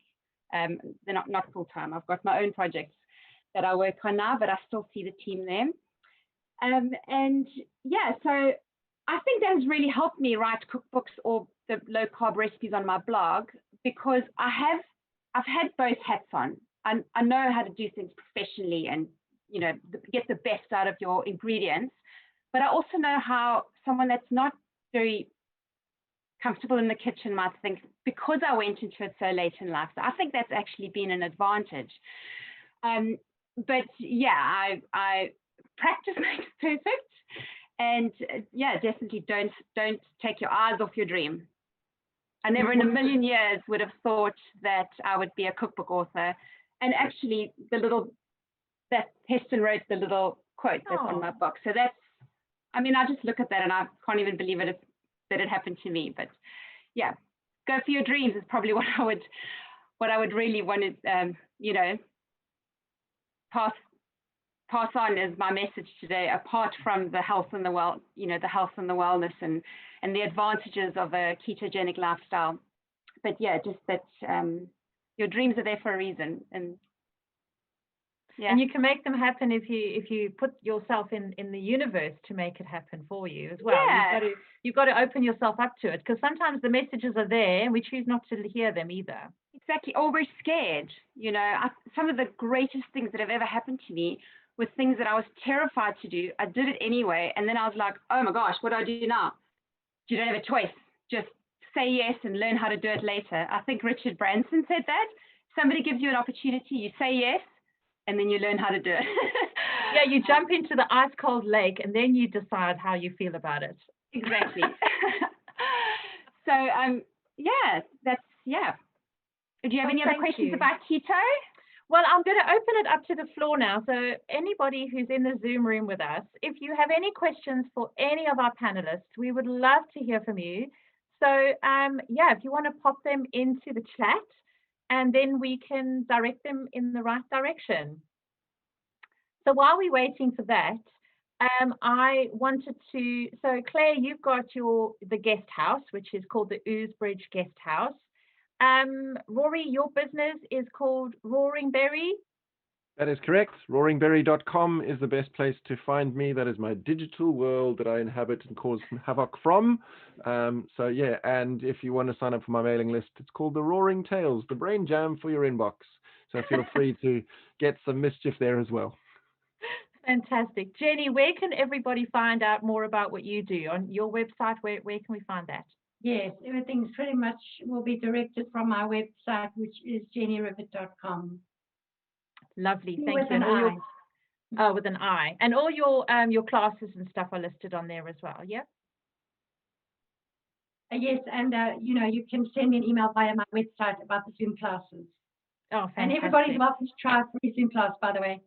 They're not full time. I've got my own projects that I work on now, but I still see the team there. And yeah, so I think that has really helped me write cookbooks or the low carb recipes on my blog, because I've had both hats on. I know how to do things professionally and get the best out of your ingredients, but I also know how someone that's not very comfortable in the kitchen might think, because I went into it so late in life. So I think that's actually been an advantage. But yeah, I practice makes perfect, and yeah, definitely don't take your eyes off your dream. I never in a million years would have thought that I would be a cookbook author. And actually, that Heston wrote the little quote that's on my book. So that's, I just look at that and I can't even believe it that it happened to me. But yeah, go for your dreams is probably what I would really want to, pass on as my message today, apart from the health and the wellness and the advantages of a ketogenic lifestyle. But yeah, just that your dreams are there for a reason. And Yeah. And you can make them happen if you put yourself in the universe to make it happen for you as well. Yeah. You've got to open yourself up to it, because sometimes the messages are there and we choose not to hear them either. Exactly. Or we're scared. You know, some of the greatest things that have ever happened to me were things that I was terrified to do. I did it anyway. And then I was like, oh my gosh, what do I do now? You don't have a choice. Just say yes and learn how to do it later. I think Richard Branson said that. Somebody gives you an opportunity, you say yes, and then you learn how to do it. Yeah, you jump into the ice cold lake and then you decide how you feel about it. Exactly. So, yeah, that's, yeah. Do you have any other questions about keto? Well, I'm going to open it up to the floor now. So anybody who's in the Zoom room with us, if you have any questions for any of our panelists, we would love to hear from you. So, yeah, if you want to pop them into the chat, and then we can direct them in the right direction. So while we're waiting for that, I wanted to, so Claire, you've got the guest house, which is called the Ouse Bridge Guest House. Rory, your business is called Rory Berry. That is correct. Roaringberry.com is the best place to find me. That is my digital world that I inhabit and cause havoc from. So yeah, and if you want to sign up for my mailing list, it's called the Roaring Tales, the brain jam for your inbox. So feel free to get some mischief there as well. Fantastic. Jenny, where can everybody find out more about what you do? On your website, where can we find that? Yes, everything's pretty much will be directed from my website, which is jennyrivet.com. Lovely, thank with you. An I. Oh, with an I. And all your classes and stuff are listed on there as well, yeah? Yes, and you know, you can send me an email via my website about the Zoom classes. Oh, fantastic. And everybody's welcome to try a free Zoom class, by the way.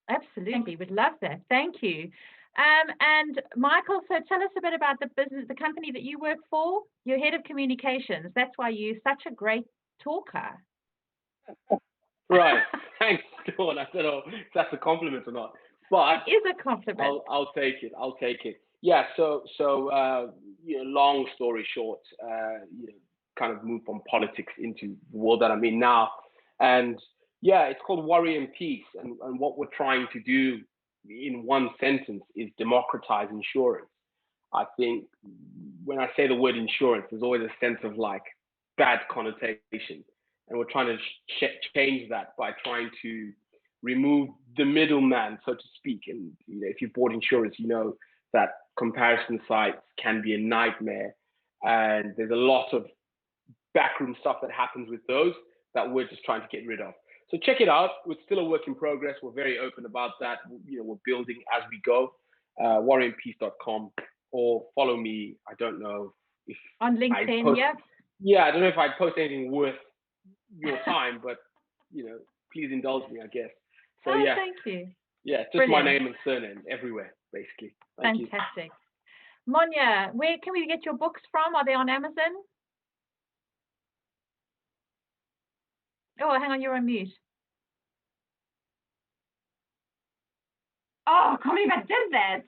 Absolutely, would love that. Thank you. And Michael, so tell us a bit about the business, the company that you work for. You're head of communications. That's why you're such a great talker. Right. Thanks, Dawn. I don't know if that's a compliment or not, but it is a compliment. I'll take it. I'll take it. Yeah. So you know, long story short, you know, kind of moved from politics into the world that I'm in now, and yeah, it's called Worry+Peace, and what we're trying to do in one sentence is democratize insurance. I think when I say the word insurance, there's always a sense of like bad connotation. And we're trying to change that by trying to remove the middleman, so to speak. And you know, if you've bought insurance, you know that comparison sites can be a nightmare. And there's a lot of backroom stuff that happens with those that we're just trying to get rid of. So check it out. It's still a work in progress. We're very open about that. You know, we're building as we go. Worry+Peace.com, or follow me. I don't know if on LinkedIn. Yeah, I don't know if I'd post anything worth your time, but you know, please indulge me, I guess. So yeah, thank you. Yeah, just Brilliant. My name and surname everywhere, basically. Fantastic. Monia, where can we get your books from? Are they on Amazon? Oh, hang on, you're on mute. Oh, I can't believe I did that.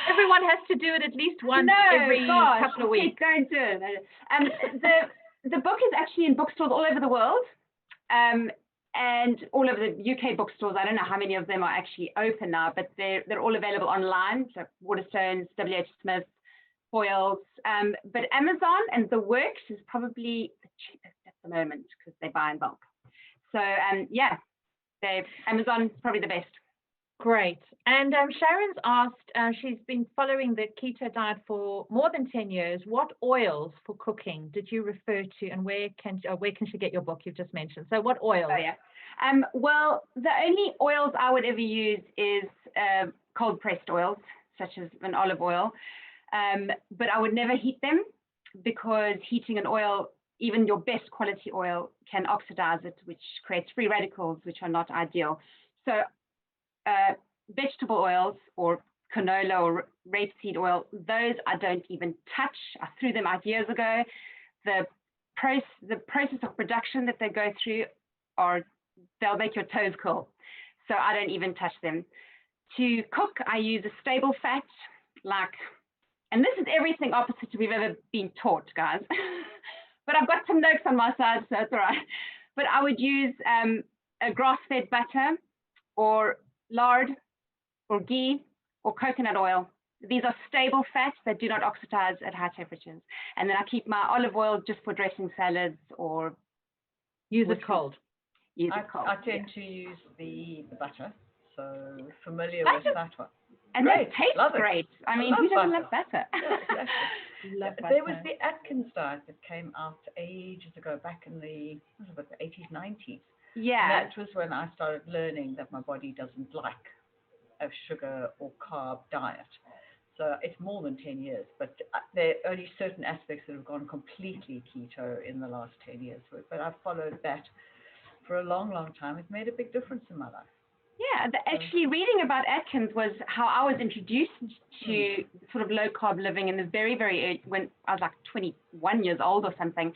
Everyone has to do it at least once every couple of weeks. Don't do it. The book is actually in bookstores all over the world, and all over the UK bookstores. I don't know how many of them are actually open now, but they're all available online. So Waterstones, WH Smith, Foyles, but Amazon and The Works is probably the cheapest at the moment because they buy in bulk. So yeah, Amazon is probably the best. Great. And Sharon's asked, she's been following the keto diet for more than 10 years. What oils for cooking did you refer to, and where can she get your book you've just mentioned? So what oils? Oh, yeah. Well, the only oils I would ever use is cold pressed oils, such as an olive oil. But I would never heat them, because heating an oil, even your best quality oil, can oxidize it, which creates free radicals, which are not ideal. So vegetable oils or canola or rapeseed oil, those I don't even touch. I threw them out years ago. The process of production that they go through they'll make your toes curl. So I don't even touch them. To cook, I use a stable fat, and this is everything opposite we've ever been taught, guys. But I've got some notes on my side, so it's all right. But I would use a grass-fed butter or lard or ghee or coconut oil. These are stable fats that do not oxidize at high temperatures. And then I keep my olive oil just for dressing salads or Use it cold. Use it cold. I tend to use the butter, so familiar with that one. And Great. it tastes Love it. great. I mean, love who doesn't butter. love butter? Yeah, exactly. Love There was butter. the Atkins Diet that came out ages ago, back in the 80s, 90s. Yeah. And that was when I started learning that my body doesn't like a sugar or carb diet. So it's more than 10 years, but there are only certain aspects that have gone completely keto in the last 10 years. But I've followed that for a long, long time. It made a big difference in my life. Yeah, actually reading about Atkins was how I was introduced to sort of low carb living in the very, very early, when I was like 21 years old or something.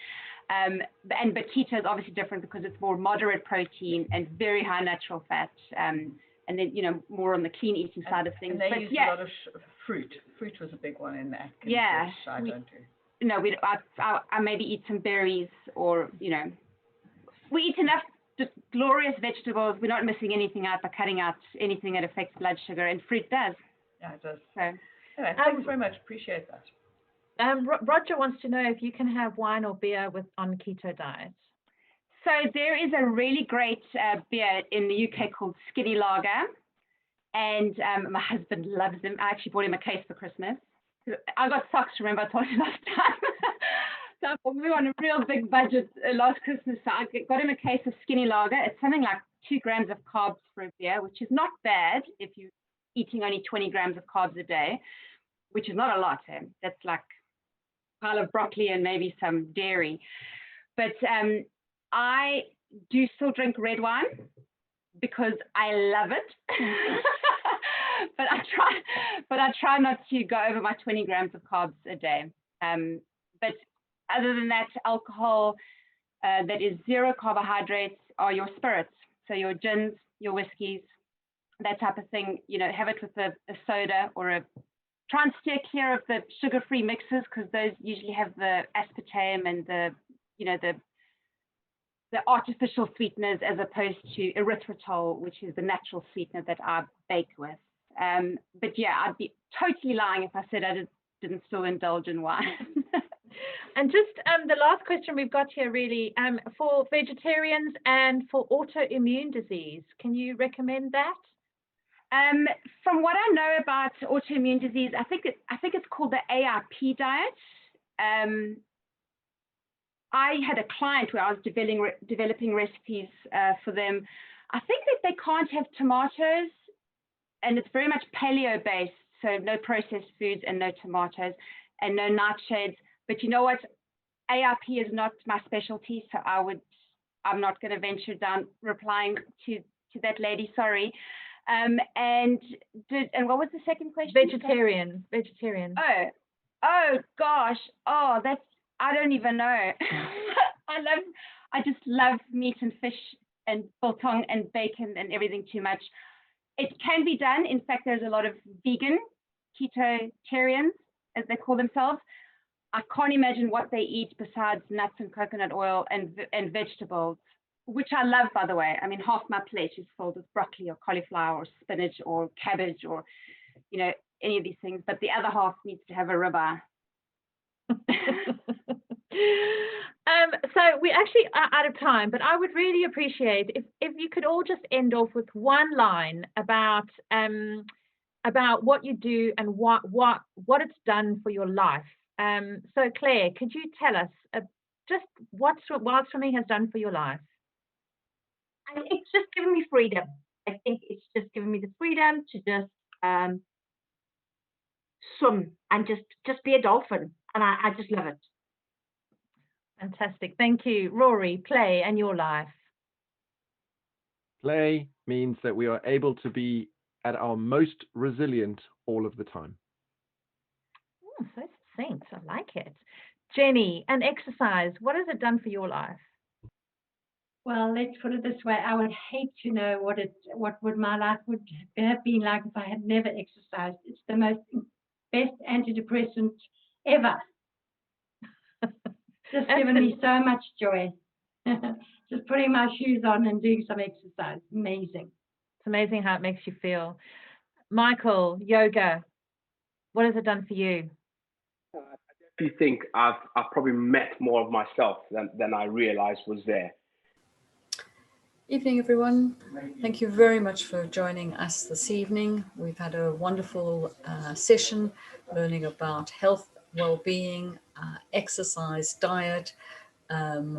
But keto is obviously different because it's more moderate protein and very high natural fat. And then, you know, more on the clean eating side of things. And they but use yeah, a lot of fruit. Fruit was a big one in the Atkins, yeah, which I don't do. No, I maybe eat some berries or, you know, we eat enough just glorious vegetables. We're not missing anything out by cutting out anything that affects blood sugar, and fruit does. Yeah, it does. So, anyway, thanks very much. Appreciate that. Roger wants to know if you can have wine or beer on keto diets. So there is a really great beer in the UK called Skinny Lager, and my husband loves them. I actually bought him a case for Christmas. I got socks, remember I told you last time. So we were on a real big budget last Christmas, so I got him a case of Skinny Lager. It's something like 2 grams of carbs for a beer, which is not bad if you're eating only 20 grams of carbs a day, which is not a lot. That's like a pile of broccoli and maybe some dairy. But I do still drink red wine because I love it. but I try not to go over my 20 grams of carbs a day. But other than that, alcohol that is 0 carbohydrates are your spirits. So your gins, your whiskeys, that type of thing. You know, have it with a soda or try and steer clear of the sugar-free mixes because those usually have the aspartame and the artificial sweeteners as opposed to erythritol, which is the natural sweetener that I bake with. But yeah, I'd be totally lying if I said I didn't still indulge in wine. And just the last question we've got here really, for vegetarians and for autoimmune disease, can you recommend that? From what I know about autoimmune disease, I think it's called the AIP diet. I had a client where I was developing recipes for them. I think that they can't have tomatoes, and it's very much paleo based, so no processed foods and no tomatoes and no nightshades. But you know what? AIP is not my specialty, so I'm not going to venture down replying to that lady. Sorry. And what was the second question? Vegetarian. Oh gosh. Oh, I don't even know. I just love meat and fish and biltong and bacon and everything too much. It can be done. In fact, there's a lot of vegan ketotarians, as they call themselves. I can't imagine what they eat besides nuts and coconut oil and vegetables, which I love, by the way. I mean, half my plate is filled with broccoli or cauliflower or spinach or cabbage or, you know, any of these things. But the other half needs to have a ribeye. So we actually are out of time, but I would really appreciate if you could all just end off with one line about what you do and what it's done for your life. So Claire, could you tell us just what wild swimming has done for your life? And it's just given me freedom. I think it's just given me the freedom to just swim and just be a dolphin, and I just love it. Fantastic. Thank you. Rory, play and your life. Play means that we are able to be at our most resilient all of the time. Oh, so succinct. I like it. Jenny, and exercise, what has it done for your life? Well, let's put it this way. I would hate to know what would my life would have been like if I had never exercised. It's the best antidepressant ever. Just given me so much joy. just putting my shoes on and doing some exercise. Amazing. It's amazing how it makes you feel. Michael, yoga, what has it done for you? I do think I've probably met more of myself than I realized was there. Evening, everyone. Thank you very much for joining us this evening. We've had a wonderful session learning about health, well-being, exercise, diet,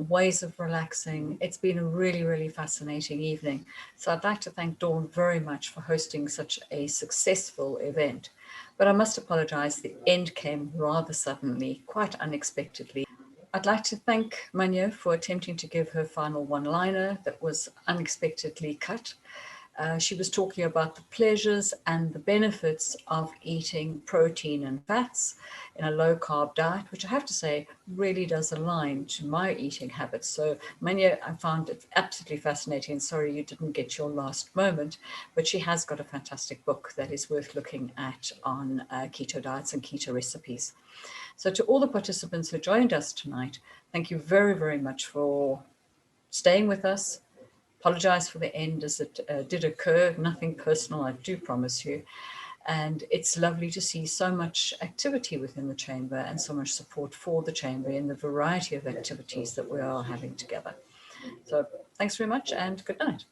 ways of relaxing. It's been a really, really fascinating evening. So I'd like to thank Dawn very much for hosting such a successful event. But I must apologize, the end came rather suddenly, quite unexpectedly. I'd like to thank Manya for attempting to give her final one-liner that was unexpectedly cut. She was talking about the pleasures and the benefits of eating protein and fats in a low-carb diet, which I have to say really does align to my eating habits. So Manya, I found it absolutely fascinating. Sorry you didn't get your last moment, but she has got a fantastic book that is worth looking at on keto diets and keto recipes. So to all the participants who joined us tonight, thank you very, very much for staying with us. Apologize for the end as it did occur, nothing personal, I do promise you. And it's lovely to see so much activity within the chamber and so much support for the chamber in the variety of activities that we are having together. So thanks very much and good night.